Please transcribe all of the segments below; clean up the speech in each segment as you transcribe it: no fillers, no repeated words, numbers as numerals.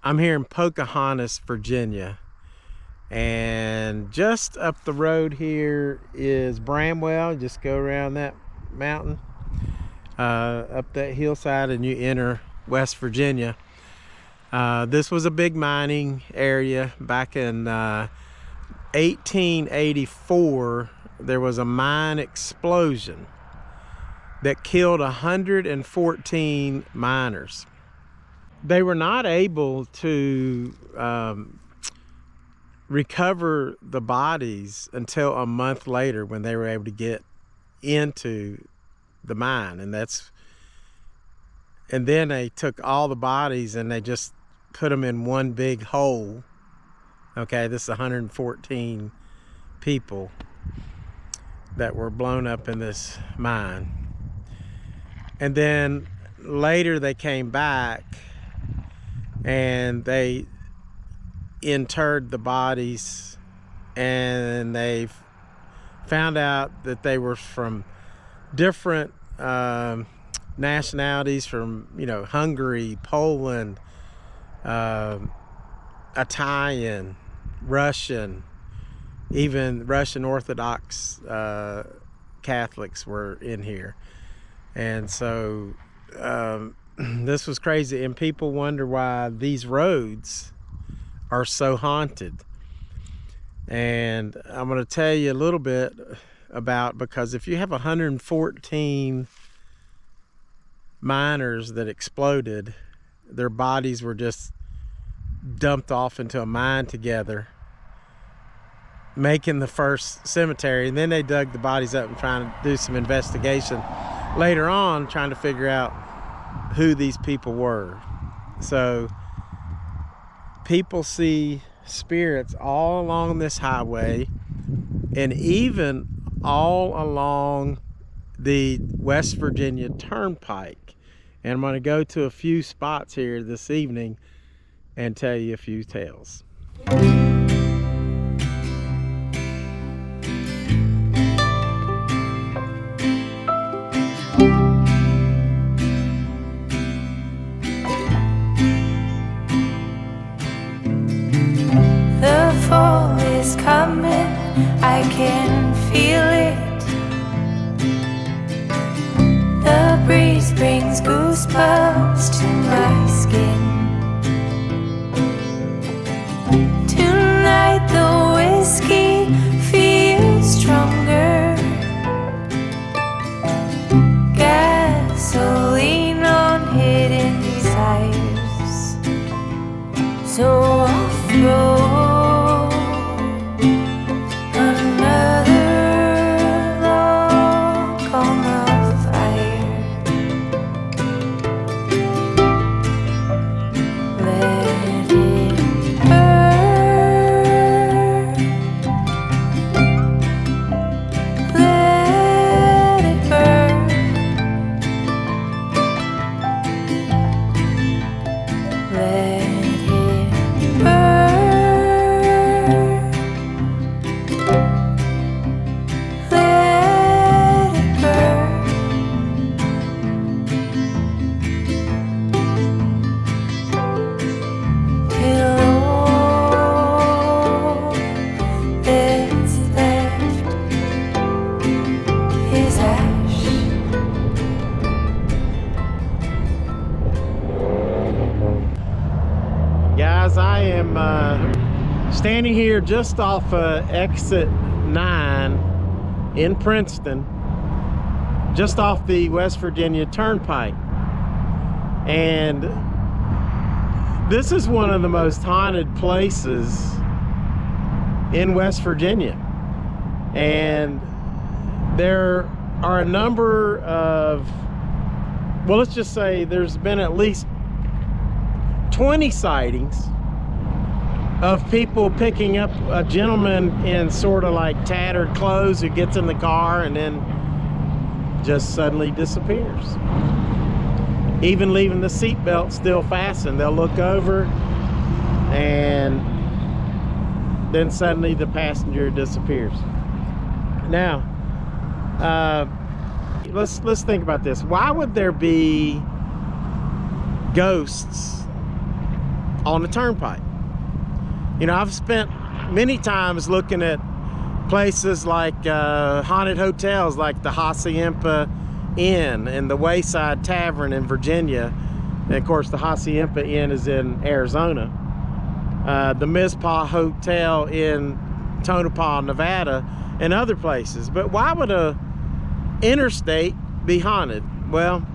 I'm here in Pocahontas, Virginia, and just up the road here is Bramwell. Just go around that mountain, up that hillside, and you enter West Virginia. This was a big mining area. Back in 1884, there was a mine explosion that killed 114 miners. They were not able to recover the bodies until a month later, when they were able to get into the mine. And then they took all the bodies and they just put them in one big hole. Okay, this is 114 people that were blown up in this mine. And then later they came back and they interred the bodies, and they found out that they were from different nationalities, from, you know, Hungary, Poland, Italian, Russian, even Russian Orthodox Catholics were in here. And so this was crazy, and people wonder why these roads are so haunted. And I'm going to tell you a little bit about, because if you have 114 miners that exploded, their bodies were just dumped off into a mine together, making the first cemetery. And then they dug the bodies up and trying to do some investigation later on, trying to figure out who these people were. So people see spirits all along this highway, and even all along the West Virginia Turnpike. And I'm going to go to a few spots here this evening and tell you a few tales. Fall is coming, I can feel it. The breeze brings goosebumps to my skin. Tonight the whiskey feels stronger. Gasoline on hidden desires. So I'll throw standing here just off exit 9 in Princeton, just off the West Virginia Turnpike. And this is one of the most haunted places in West Virginia. And there are a number of, well, let's just say there's been at least 20 sightings of people picking up a gentleman in sort of like tattered clothes who gets in the car and then just suddenly disappears. Even leaving the seatbelt still fastened. They'll look over and then suddenly the passenger disappears. Now, let's think about this. Why would there be ghosts on the turnpike. You know, I've spent many times looking at places like haunted hotels like the Hacienda Inn and the Wayside Tavern in Virginia. And of course, the Hacienda Inn is in Arizona. The Mizpah Hotel in Tonopah, Nevada, and other places. But why would a interstate be haunted? Well,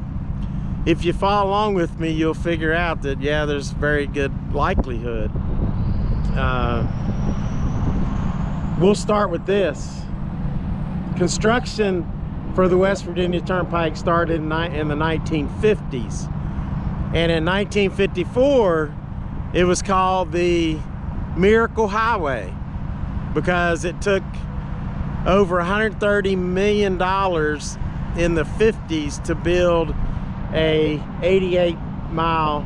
if you follow along with me, you'll figure out that, yeah, there's very good likelihood. We'll start with this. Construction for the West Virginia Turnpike started in the 1950s. And in 1954, it was called the Miracle Highway because it took over $130 million in the 50s to build a 88-mile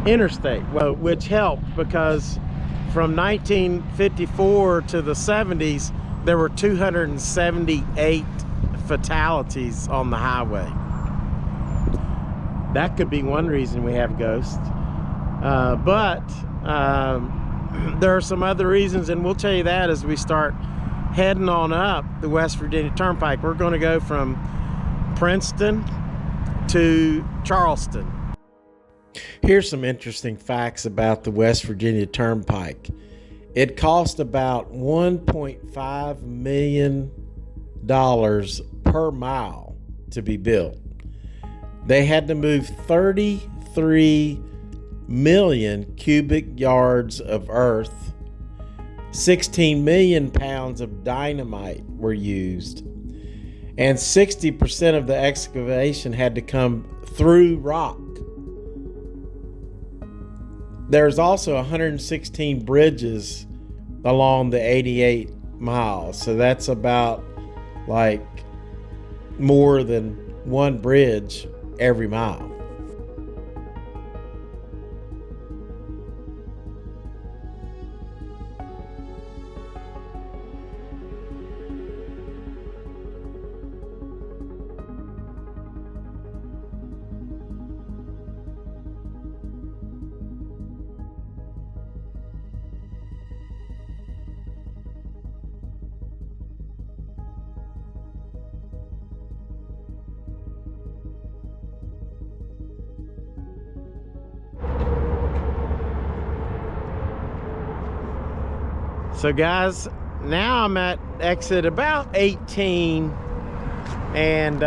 interstate, well, which helped because from 1954 to the 70s, there were 278 fatalities on the highway. That could be one reason we have ghosts. But there are some other reasons, and we'll tell you that as we start heading on up the West Virginia Turnpike. We're going to go from Princeton to Charleston. Here's some interesting facts about the West Virginia Turnpike. It cost about $1.5 million per mile to be built. They had to move 33 million cubic yards of earth. 16 million pounds of dynamite were used. And 60% of the excavation had to come through rock. There's also 116 bridges along the 88 miles. So that's about like more than one bridge every mile. So guys, now I'm at exit about 18, and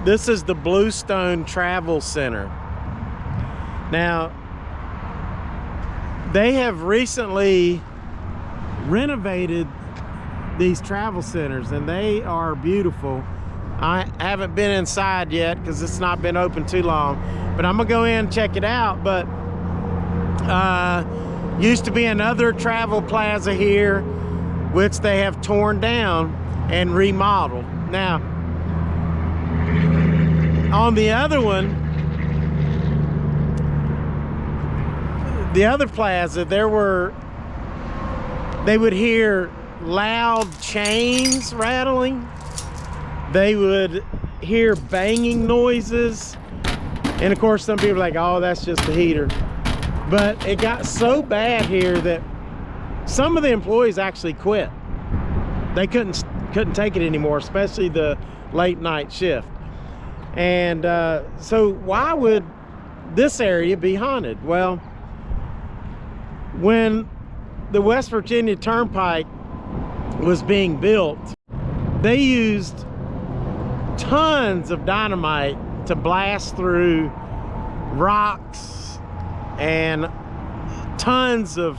this is the Bluestone Travel Center. Now, they have recently renovated these travel centers, and they are beautiful. I haven't been inside yet because it's not been open too long, but I'm gonna go in and check it out. But used to be another travel plaza here, which they have torn down and remodeled. Now, on the other one, the other plaza, they would hear loud chains rattling. They would hear banging noises. And of course, some people are like, oh, that's just the heater. But it got so bad here that some of the employees actually quit. They couldn't take it anymore, especially the late night shift. And so why would this area be haunted? Well, when the West Virginia Turnpike was being built, they used tons of dynamite to blast through rocks, and tons of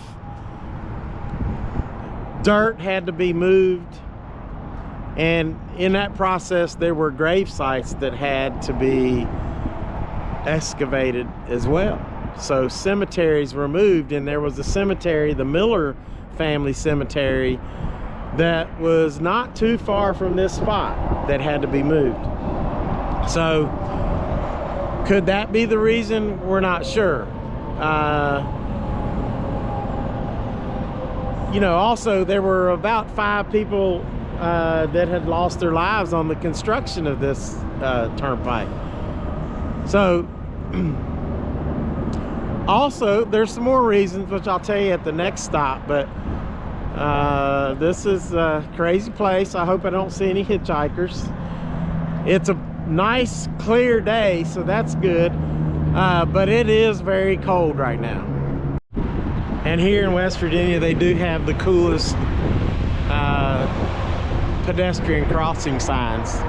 dirt had to be moved. And in that process, there were grave sites that had to be excavated as well. So cemeteries were moved, and there was a cemetery, the Miller family cemetery, that was not too far from this spot that had to be moved. So could that be the reason? We're not sure. You know, also there were about 5 people that had lost their lives on the construction of this turnpike. So Also, there's some more reasons, which I'll tell you at the next stop, but this is a crazy place. I hope I don't see any hitchhikers. It's a nice, clear day, so that's good, but it is very cold right now. And here in West Virginia, they do have the coolest pedestrian crossing signs.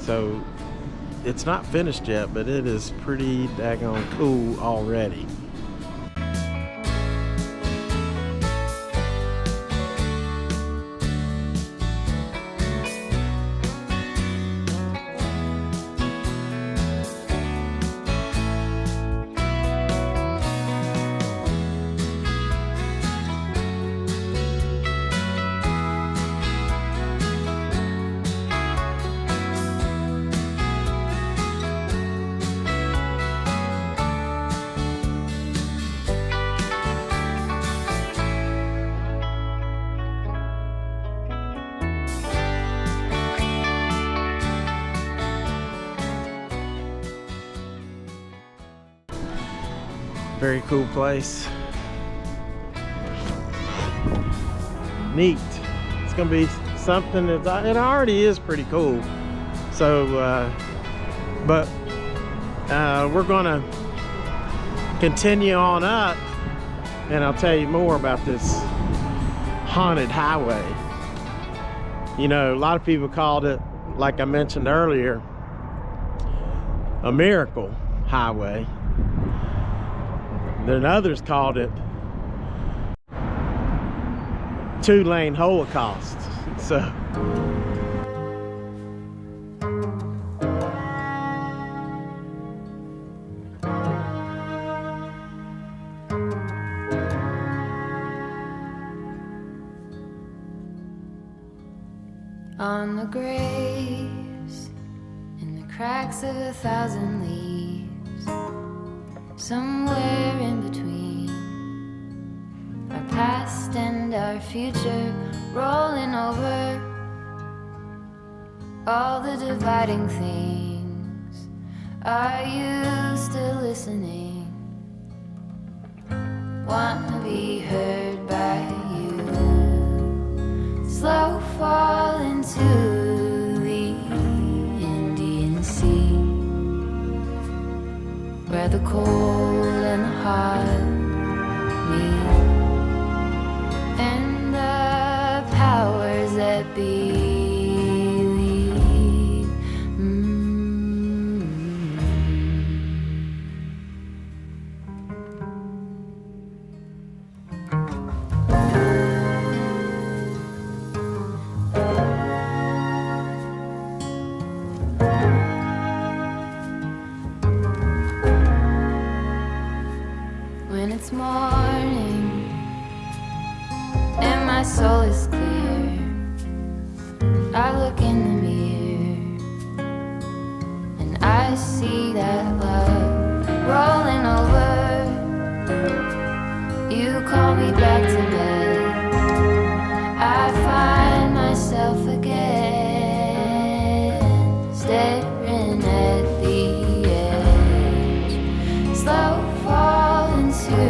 So it's not finished yet, but it is pretty daggone cool already. Very cool place. Neat. It's gonna be something that it already is pretty cool. So, but we're gonna continue on up, and I'll tell you more about this haunted highway. You know, a lot of people called it, like I mentioned earlier, a miracle highway. Then others called it two-lane holocaust. So on the graves, in the cracks of 1,000 leaves, somewhere in between our past and our future, rolling over all the dividing things. Are you still listening? Wanna be heard by you? Slow fall into the Indian Sea, where the cold and the hot meet, and the powers that be lead. When it's morning and my soul is clear, I look in the mirror and I see that love rolling over. You call me back to bed, I find myself again staring at the edge. Slow fall into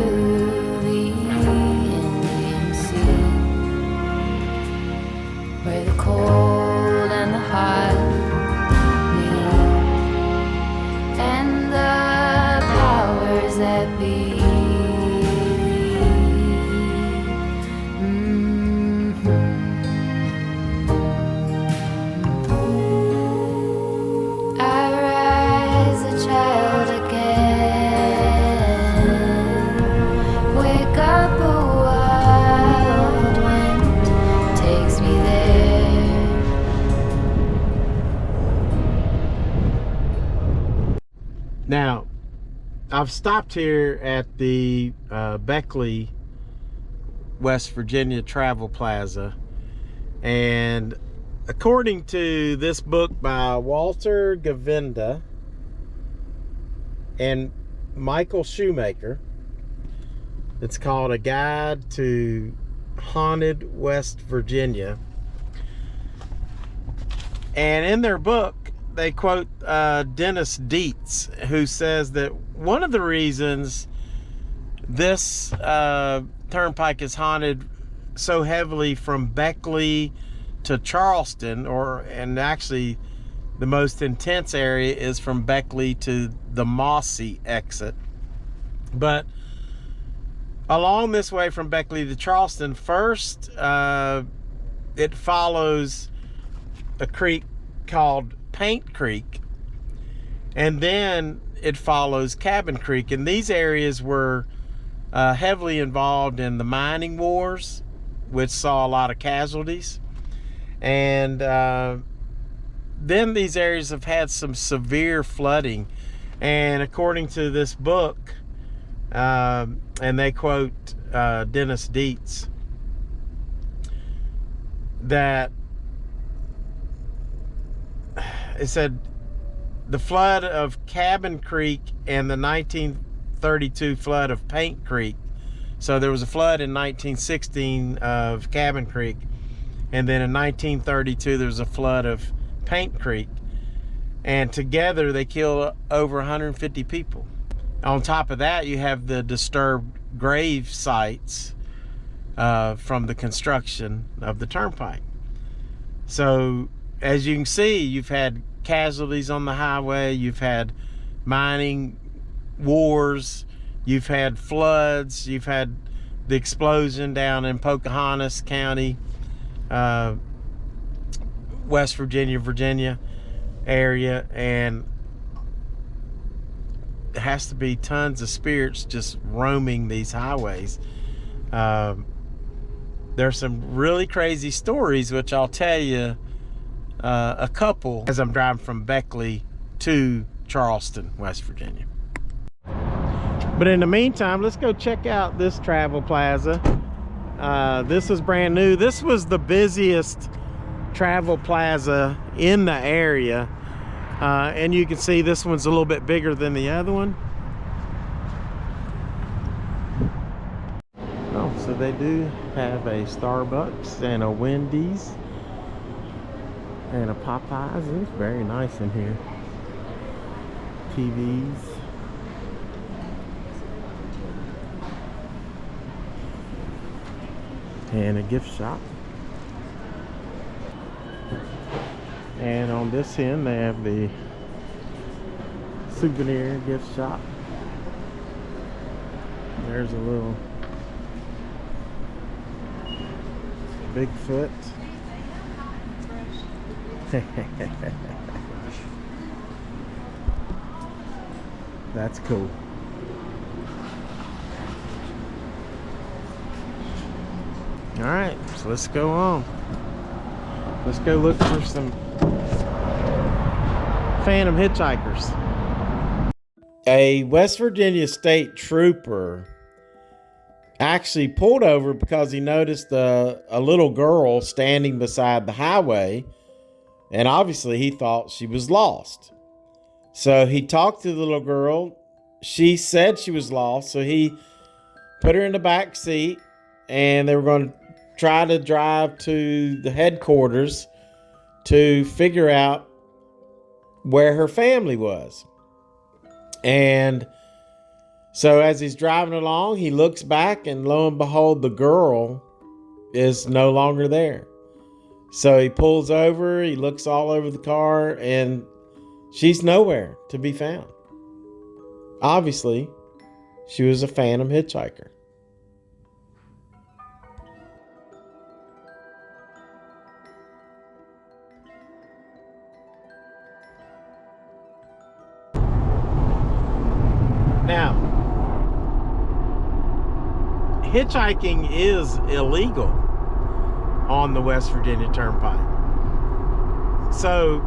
the Indian Sea, where the cold and the hot meet, and the powers that be lead. I rise a child again, wake up a wild wind takes me there. Now, I've stopped here at the Beckley, West Virginia Travel Plaza, and according to this book by Walter Govinda and Michael Shoemaker, it's called A Guide to Haunted West Virginia. And in their book, they quote Dennis Dietz, who says that one of the reasons this turnpike is haunted so heavily from Beckley to Charleston, and actually the most intense area is from Beckley to the Mossy exit. But along this way from Beckley to Charleston, first it follows a creek called Paint Creek, and then it follows Cabin Creek, and these areas were heavily involved in the mining wars, which saw a lot of casualties. And then these areas have had some severe flooding, and according to this book, and they quote Dennis Dietz, that it said the flood of Cabin Creek and the 1932 flood of Paint Creek. So there was a flood in 1916 of Cabin Creek, and then in 1932 there was a flood of Paint Creek, and together they killed over 150 people. On top of that, you have the disturbed grave sites from the construction of the turnpike. So as you can see, you've had casualties on the highway, you've had mining wars, you've had floods, you've had the explosion down in Pocahontas County, West Virginia area, and there has to be tons of spirits just roaming these highways. There's some really crazy stories, which I'll tell you a couple as I'm driving from Beckley to Charleston, West Virginia. But in the meantime, let's go check out this travel plaza. This is brand new. This was the busiest travel plaza in the area, and you can see this one's a little bit bigger than the other one. Oh, so they do have a Starbucks and a Wendy's and a Popeyes. It's very nice in here. TVs. And a gift shop. And on this end they have the souvenir gift shop. There's a little Bigfoot. That's cool. All right, so let's go on. Let's go look for some Phantom Hitchhikers. A West Virginia state trooper actually pulled over because he noticed a little girl standing beside the highway, and obviously he thought she was lost. So he talked to the little girl. She said she was lost, so he put her in the back seat, and they were going to try to drive to the headquarters to figure out where her family was. And so as he's driving along, he looks back, and lo and behold, the girl is no longer there. So he pulls over, he looks all over the car, and she's nowhere to be found. Obviously, she was a Phantom Hitchhiker. Now, hitchhiking is illegal on the West Virginia Turnpike. So,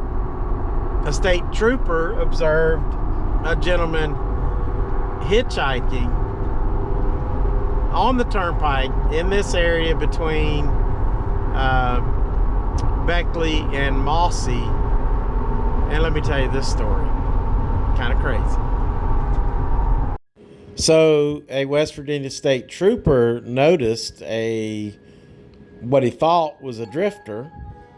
a state trooper observed a gentleman hitchhiking on the turnpike in this area between Beckley and Mossy. And let me tell you this story. Kind of crazy. So a West Virginia State Trooper noticed what he thought was a drifter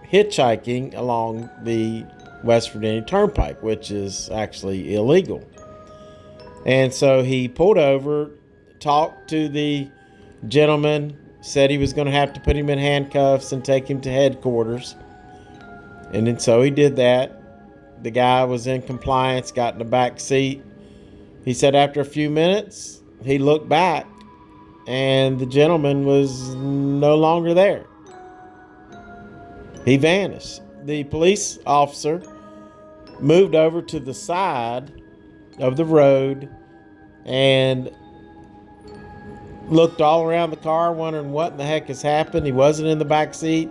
hitchhiking along the West Virginia Turnpike, which is actually illegal. And so he pulled over, talked to the gentleman, said he was going to have to put him in handcuffs and take him to headquarters. And then so he did that. The guy was in compliance, got in the back seat. He said after a few minutes, he looked back and the gentleman was no longer there. He vanished. The police officer moved over to the side of the road and looked all around the car, wondering what in the heck has happened. He wasn't in the back seat.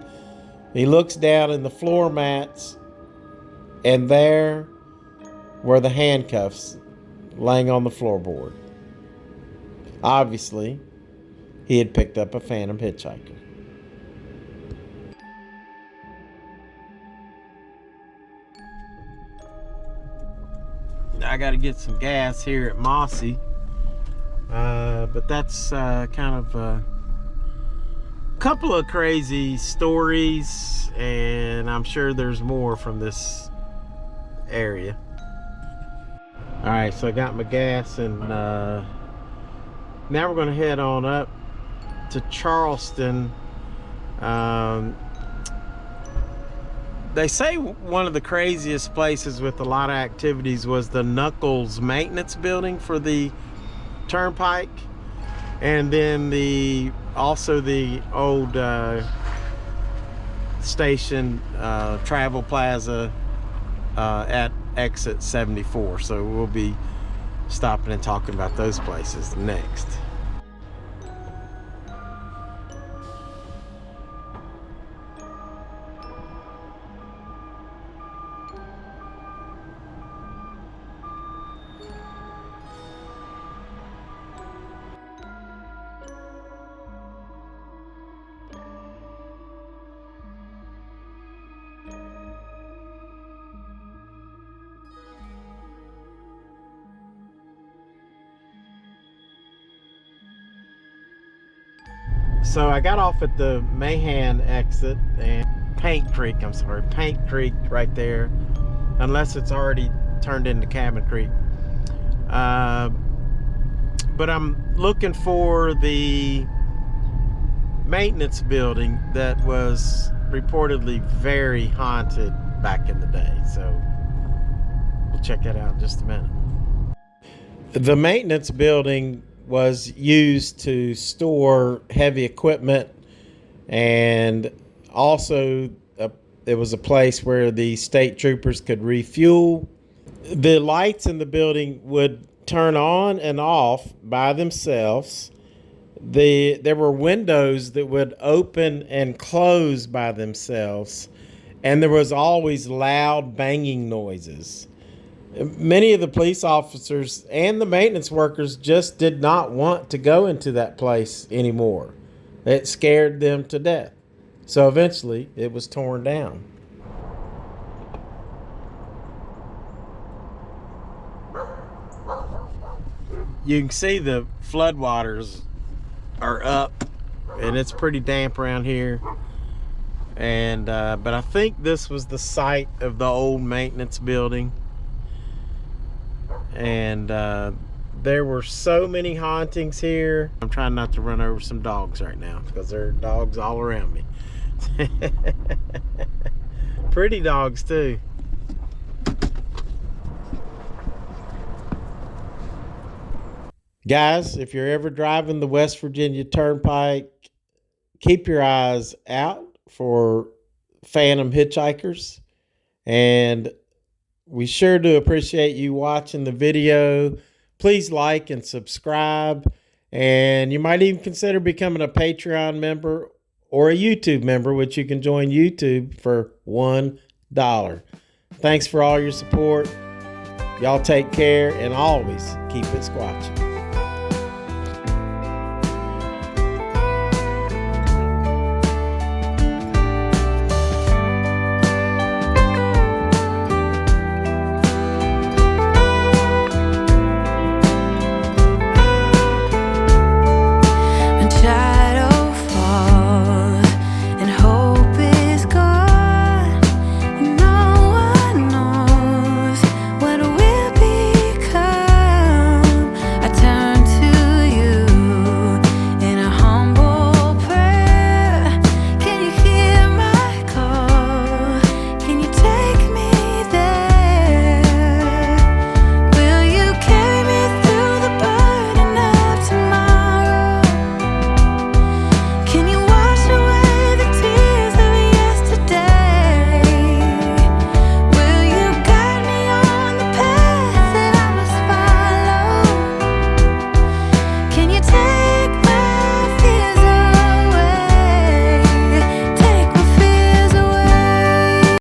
He looks down in the floor mats, and there were the handcuffs laying on the floorboard. Obviously, he had picked up a Phantom Hitchhiker. I got to get some gas here at Mossy, but that's kind of a couple of crazy stories, and I'm sure there's more from this area. All right, so I got my gas, and now we're going to head on up to Charleston. They say one of the craziest places with a lot of activities was the Knuckles maintenance building for the turnpike, and then also the old station travel plaza at exit 74. So we'll be stopping and talking about those places next. So I got off at the Mahan exit and Paint Creek right there, unless it's already turned into Cabin Creek. But I'm looking for the maintenance building that was reportedly very haunted back in the day. So we'll check that out in just a minute. The maintenance building was used to store heavy equipment, and also it was a place where the state troopers could refuel. The lights in the building would turn on and off by themselves. There were windows that would open and close by themselves, and there was always loud banging noises. Many of the police officers and the maintenance workers just did not want to go into that place anymore. It scared them to death. So eventually it was torn down. You can see the floodwaters are up, and it's pretty damp around here. And but I think this was the site of the old maintenance building. And there were so many hauntings here. I'm trying not to run over some dogs right now because there are dogs all around me. Pretty dogs too. Guys, if you're ever driving the West Virginia Turnpike, keep your eyes out for Phantom Hitchhikers, and we sure do appreciate you watching the video. Please like and subscribe, and you might even consider becoming a Patreon member or a YouTube member, which you can join YouTube for $1. Thanks for all your support. Y'all take care and always keep it squatching.